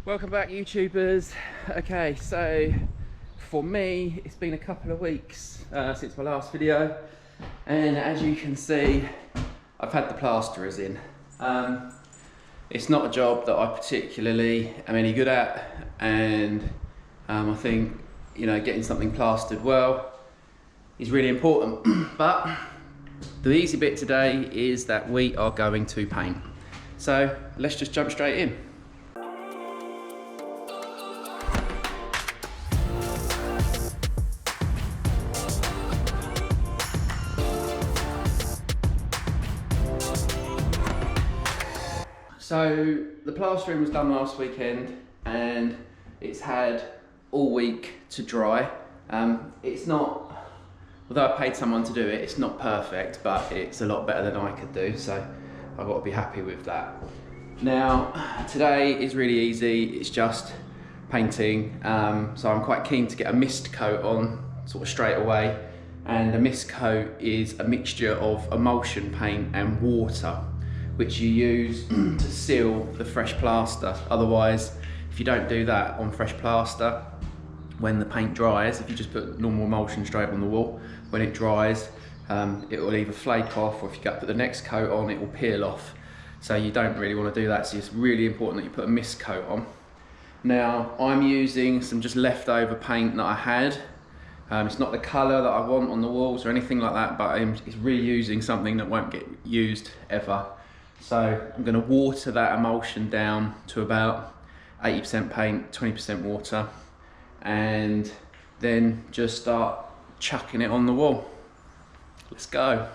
Welcome back, YouTubers. Okay, so for me it's been a couple of weeks since my last video, and as you can see I've had the plasterers in. It's not a job that I particularly am any good at, and I think, you know, getting something plastered well is really important. But the easy bit today is that we are going to paint. So let's just jump straight in. So the plastering was done last weekend and it's had all week to dry. It's not, although I paid someone to do it, it's not perfect, but it's a lot better than I could do, so I've got to be happy with that. Now, today is really easy, it's just painting, so I'm quite keen to get a mist coat on sort of straight away, and a mist coat is a mixture of emulsion paint and water, which you use to seal the fresh plaster. Otherwise, if you don't do that on fresh plaster, when the paint dries, if you just put normal emulsion straight on the wall, when it dries, it will either flake off, or if you go put the next coat on, it will peel off. So you don't really want to do that, so it's really important that you put a mist coat on. Now, I'm using some just leftover paint that I had. It's not the colour that I want on the walls or anything like that, but it's reusing something that won't get used ever. So I'm going to water that emulsion down to about 80% paint, 20% water, and then just start chucking it on the wall. Let's go.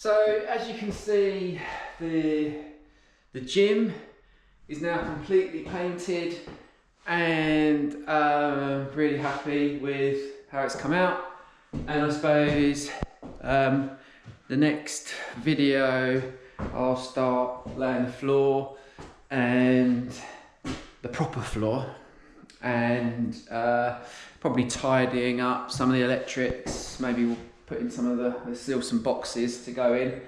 So as you can see, the gym is now completely painted, and really happy with how it's come out. And I suppose the next video I'll start laying the floor and the proper floor, and probably tidying up some of the electrics. Maybe we'll put in some of there's still some boxes to go in,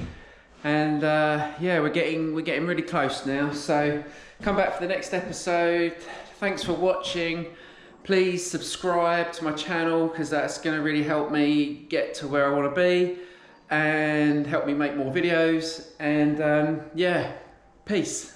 and yeah, we're getting really close now. So come back for the next episode. Thanks for watching. Please subscribe to my channel, because that's going to really help me get to where I want to be and help me make more videos. And yeah, peace.